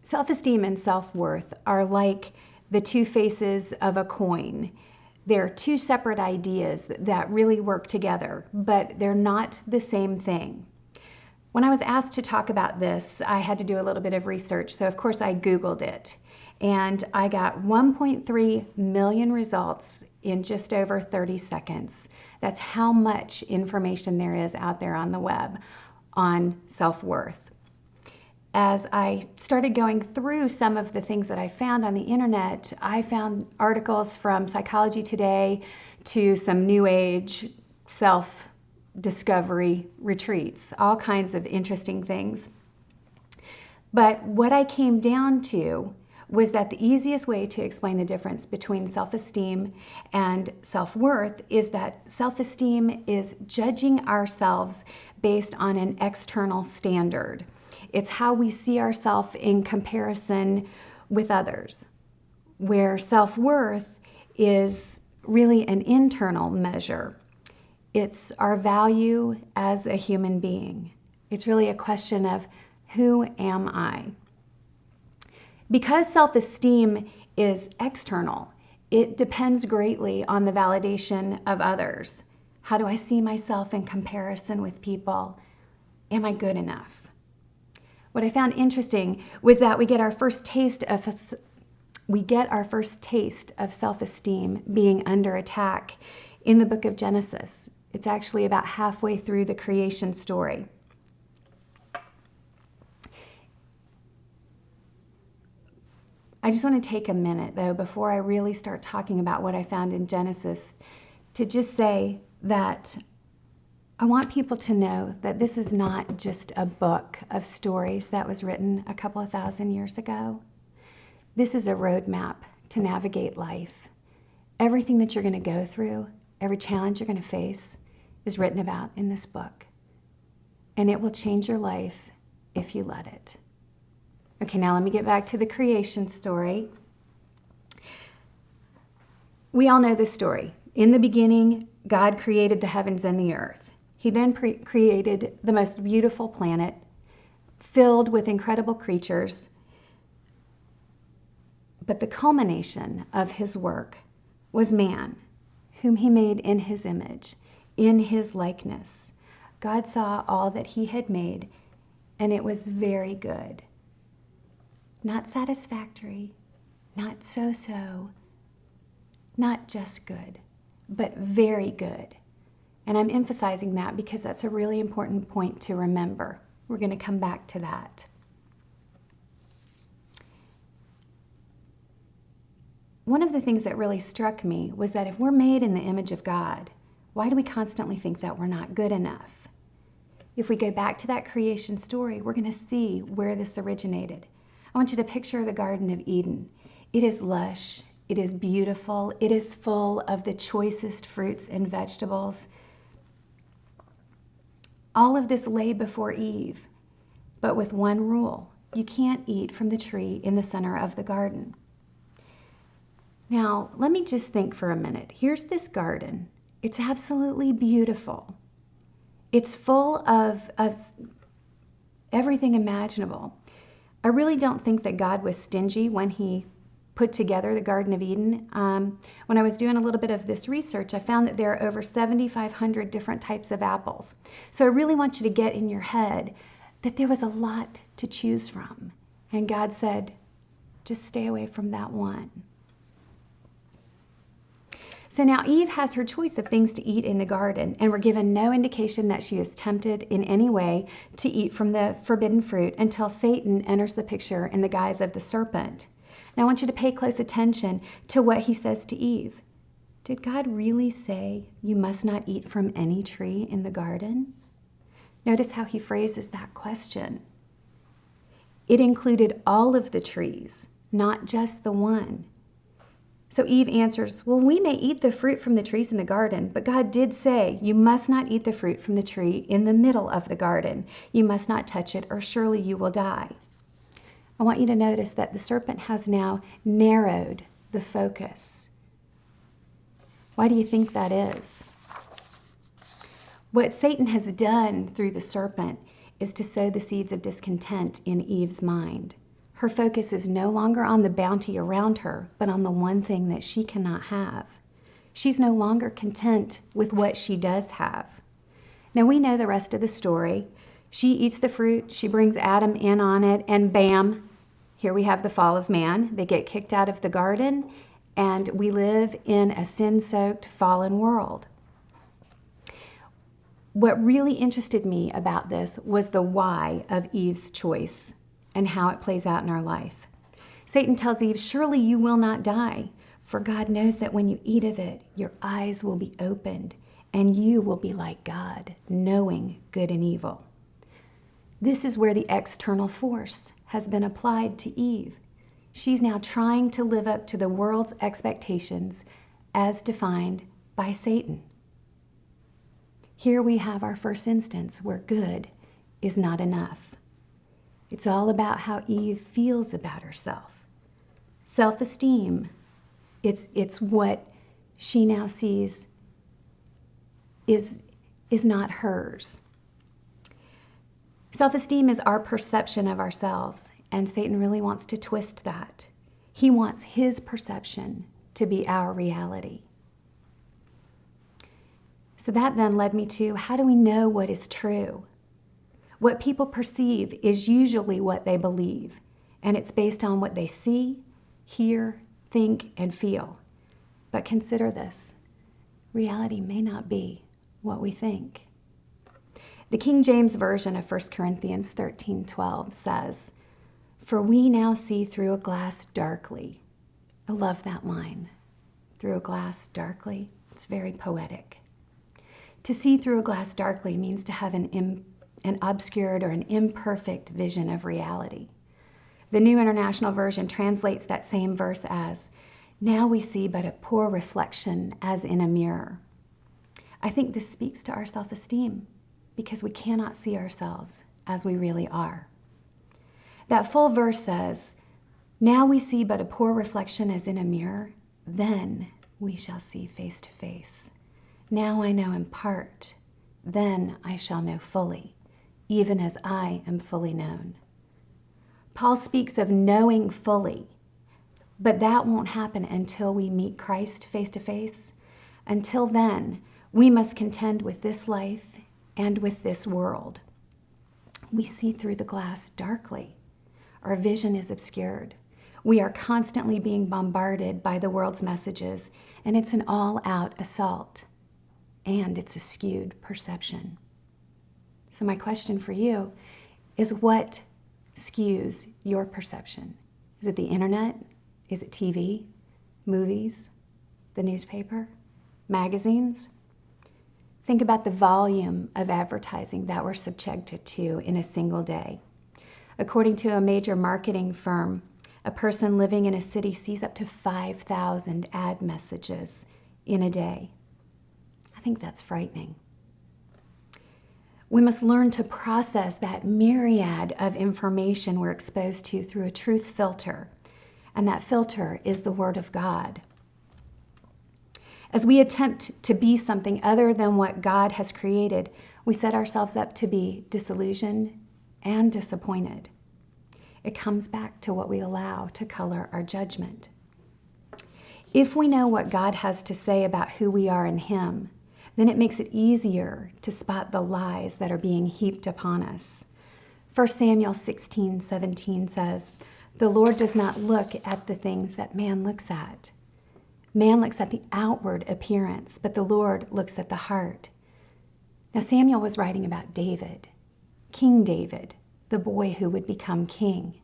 Self-esteem and self-worth are like the two faces of a coin. They're two separate ideas that really work together, but they're not the same thing. When I was asked to talk about this, I had to do a little bit of research, so of course I Googled it. And I got 1.3 million results in just over 30 seconds. That's how much information there is out there on the web on self-worth. As I started going through some of the things that I found on the internet, I found articles from Psychology Today to some New Age self-discovery retreats, all kinds of interesting things. But what I came down to was that the easiest way to explain the difference between self-esteem and self-worth is that self-esteem is judging ourselves based on an external standard. It's how we see ourselves in comparison with others, where self-worth is really an internal measure. It's our value as a human being. It's really a question of, who am I? Because self-esteem is external, it depends greatly on the validation of others. How do I see myself in comparison with people? Am I good enough? What I found interesting was that we get our first taste of self-esteem being under attack in the book of Genesis. It's actually about halfway through the creation story. I just want to take a minute, though, before I really start talking about what I found in Genesis, to just say that I want people to know that this is not just a book of stories that was written a couple of thousand years ago. This is a roadmap to navigate life. Everything that you're going to go through, every challenge you're going to face, is written about in this book. And it will change your life if you let it. Okay, now let me get back to the creation story. We all know this story. In the beginning, God created the heavens and the earth. He then created the most beautiful planet filled with incredible creatures. But the culmination of his work was man, whom he made in his image, in his likeness. God saw all that he had made, and it was very good. Not satisfactory, not so-so, not just good, but very good. And I'm emphasizing that because that's a really important point to remember. We're going to come back to that. One of the things that really struck me was that if we're made in the image of God, why do we constantly think that we're not good enough? If we go back to that creation story, we're going to see where this originated. I want you to picture the Garden of Eden. It is lush, it is beautiful, it is full of the choicest fruits and vegetables. All of this lay before Eve, but with one rule: you can't eat from the tree in the center of the garden. Now, let me just think for a minute. Here's this garden. It's absolutely beautiful. It's full of everything imaginable. I really don't think that God was stingy when he put together the Garden of Eden. When I was doing a little bit of this research, I found that there are over 7,500 different types of apples. So I really want you to get in your head that there was a lot to choose from. And God said, just stay away from that one. So now Eve has her choice of things to eat in the garden, and we're given no indication that she is tempted in any way to eat from the forbidden fruit until Satan enters the picture in the guise of the serpent. Now I want you to pay close attention to what he says to Eve. Did God really say you must not eat from any tree in the garden? Notice how he phrases that question. It included all of the trees, not just the one. So Eve answers, well, we may eat the fruit from the trees in the garden, but God did say, you must not eat the fruit from the tree in the middle of the garden. You must not touch it, or surely you will die. I want you to notice that the serpent has now narrowed the focus. Why do you think that is? What Satan has done through the serpent is to sow the seeds of discontent in Eve's mind. Her focus is no longer on the bounty around her, but on the one thing that she cannot have. She's no longer content with what she does have. Now we know the rest of the story. She eats the fruit, she brings Adam in on it, and bam, here we have the fall of man. They get kicked out of the garden, and we live in a sin-soaked, fallen world. What really interested me about this was the why of Eve's choice and how it plays out in our life. Satan tells Eve, "Surely you will not die, for God knows that when you eat of it, your eyes will be opened, and you will be like God, knowing good and evil." This is where the external force has been applied to Eve. She's now trying to live up to the world's expectations as defined by Satan. Here we have our first instance where good is not enough. It's all about how Eve feels about herself. Self-esteem, it's what she now sees is not hers. Self-esteem is our perception of ourselves, and Satan really wants to twist that. He wants his perception to be our reality. So that then led me to, how do we know what is true? What people perceive is usually what they believe, and it's based on what they see, hear, think, and feel. But consider this, reality may not be what we think. The King James Version of 1 Corinthians 13:12 says, "For we now see through a glass darkly." I love that line, through a glass darkly. It's very poetic. To see through a glass darkly means to have an obscured or an imperfect vision of reality. The New International Version translates that same verse as, "Now we see but a poor reflection as in a mirror." I think this speaks to our self-esteem because we cannot see ourselves as we really are. That full verse says, "Now we see but a poor reflection as in a mirror, then we shall see face to face. Now I know in part, then I shall know fully, even as I am fully known." Paul speaks of knowing fully, but that won't happen until we meet Christ face to face. Until then, we must contend with this life and with this world. We see through the glass darkly. Our vision is obscured. We are constantly being bombarded by the world's messages, and it's an all-out assault. And it's a skewed perception. So my question for you is, what skews your perception? Is it the internet? Is it TV? Movies? The newspaper? Magazines? Think about the volume of advertising that we're subjected to in a single day. According to a major marketing firm, a person living in a city sees up to 5,000 ad messages in a day. I think that's frightening. We must learn to process that myriad of information we're exposed to through a truth filter, and that filter is the Word of God. As we attempt to be something other than what God has created, we set ourselves up to be disillusioned and disappointed. It comes back to what we allow to color our judgment. If we know what God has to say about who we are in Him, then it makes it easier to spot the lies that are being heaped upon us. 1 Samuel 16:17 says, "The Lord does not look at the things that man looks at. Man looks at the outward appearance, but the Lord looks at the heart." Now Samuel was writing about David, King David, the boy who would become king.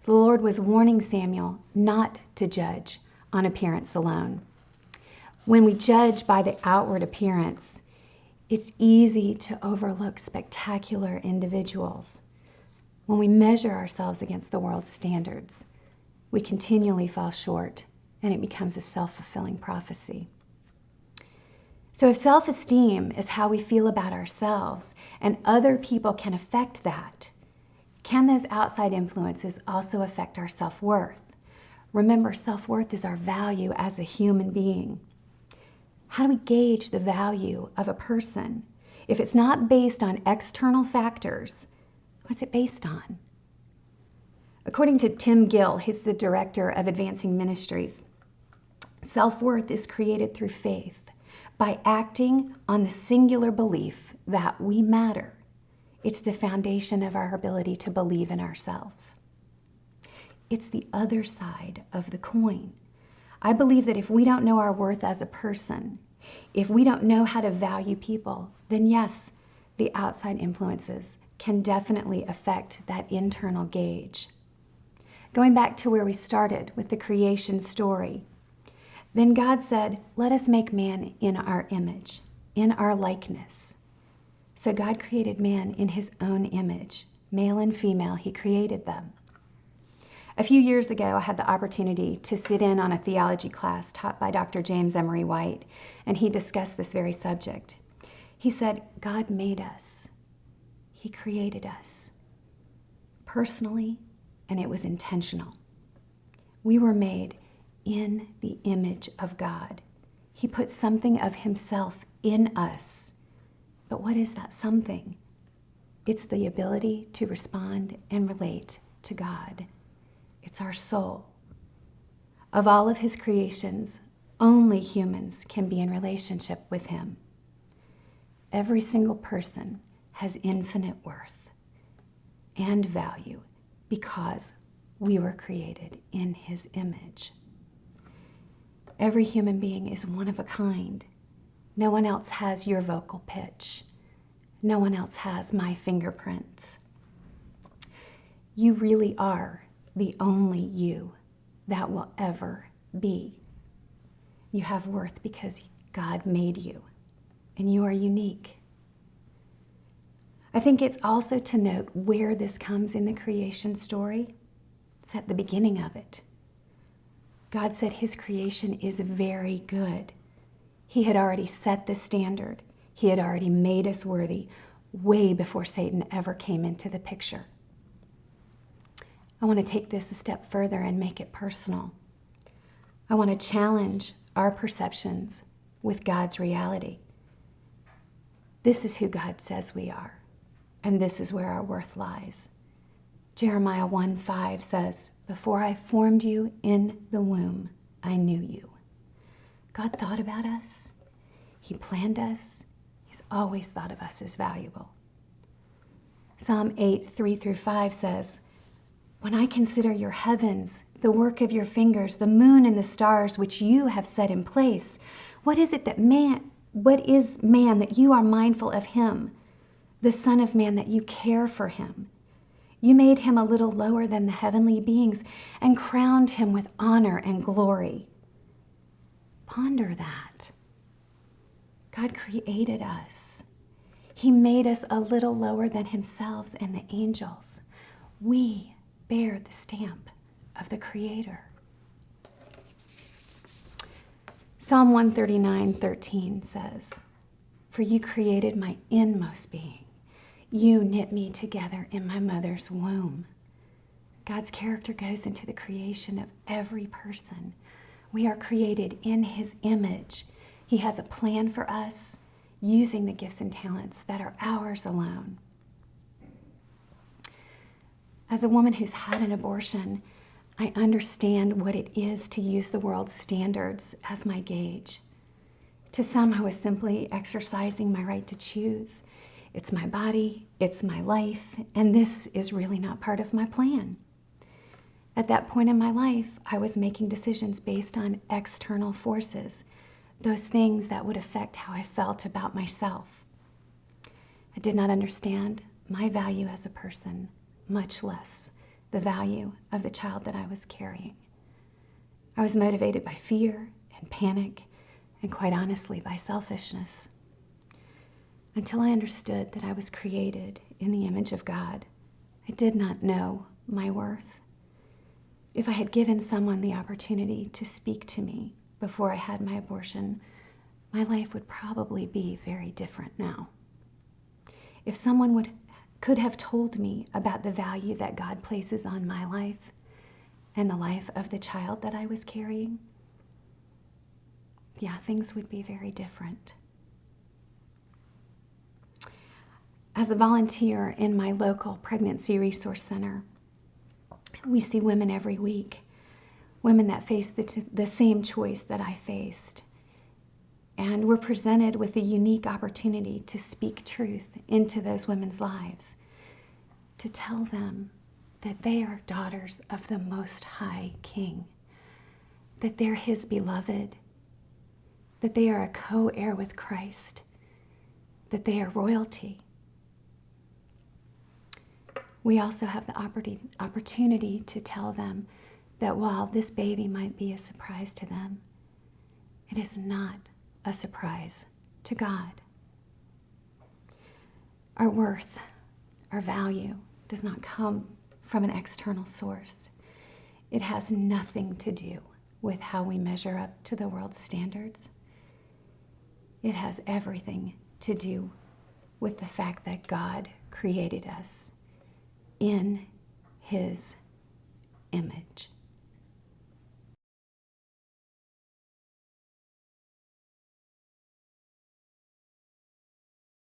The Lord was warning Samuel not to judge on appearance alone. When we judge by the outward appearance, it's easy to overlook spectacular individuals. When we measure ourselves against the world's standards, we continually fall short, and it becomes a self-fulfilling prophecy. So if self-esteem is how we feel about ourselves, and other people can affect that, can those outside influences also affect our self-worth? Remember, self-worth is our value as a human being. How do we gauge the value of a person? If it's not based on external factors, what's it based on? According to Tim Gill, who's the director of Advancing Ministries, self-worth is created through faith by acting on the singular belief that we matter. It's the foundation of our ability to believe in ourselves. It's the other side of the coin. I believe that if we don't know our worth as a person, if we don't know how to value people, then yes, the outside influences can definitely affect that internal gauge. Going back to where we started with the creation story, then God said, let us make man in our image, in our likeness. So God created man in his own image. Male and female, he created them. A few years ago, I had the opportunity to sit in on a theology class taught by Dr. James Emery White, and he discussed this very subject. He said, God made us. He created us personally, and it was intentional. We were made in the image of God. He put something of himself in us. But what is that something? It's the ability to respond and relate to God. It's our soul. Of all of his creations, only humans can be in relationship with him. Every single person has infinite worth and value because we were created in his image. Every human being is one of a kind. No one else has your vocal pitch. No one else has my fingerprints. You really are the only you that will ever be. You have worth because God made you, and you are unique. I think it's also to note where this comes in the creation story. It's at the beginning of it. God said his creation is very good. He had already set the standard. He had already made us worthy way before Satan ever came into the picture. I want to take this a step further and make it personal. I want to challenge our perceptions with God's reality. This is who God says we are, and this is where our worth lies. Jeremiah 1:5 says, before I formed you in the womb, I knew you. God thought about us. He planned us. He's always thought of us as valuable. Psalm 8:3-5 says, when I consider your heavens, the work of your fingers, the moon and the stars which you have set in place, what is man that you are mindful of him, the Son of Man that you care for him? You made him a little lower than the heavenly beings and crowned him with honor and glory. Ponder that. God created us. He made us a little lower than himself and the angels. We bear the stamp of the Creator. Psalm 139:13 says, for you created my inmost being. You knit me together in my mother's womb. God's character goes into the creation of every person. We are created in his image. He has a plan for us using the gifts and talents that are ours alone. As a woman who's had an abortion, I understand what it is to use the world's standards as my gauge. To some, I was simply exercising my right to choose. It's my body, it's my life, and this is really not part of my plan. At that point in my life, I was making decisions based on external forces, those things that would affect how I felt about myself. I did not understand my value as a person, much less the value of the child that I was carrying. I was motivated by fear and panic, and quite honestly, by selfishness. Until I understood that I was created in the image of God, I did not know my worth. If I had given someone the opportunity to speak to me before I had my abortion, my life would probably be very different now. If someone could have told me about the value that God places on my life and the life of the child that I was carrying, things would be very different. As a volunteer in my local pregnancy resource center, We see women every week, women that face the same choice that I faced. And we're presented with a unique opportunity to speak truth into those women's lives, to tell them that they are daughters of the Most High King, that they're His beloved, that they are a co-heir with Christ, that they are royalty. We also have the opportunity to tell them that while this baby might be a surprise to them, it is not a surprise to God. Our worth, our value does not come from an external source. It has nothing to do with how we measure up to the world's standards. It has everything to do with the fact that God created us in His image.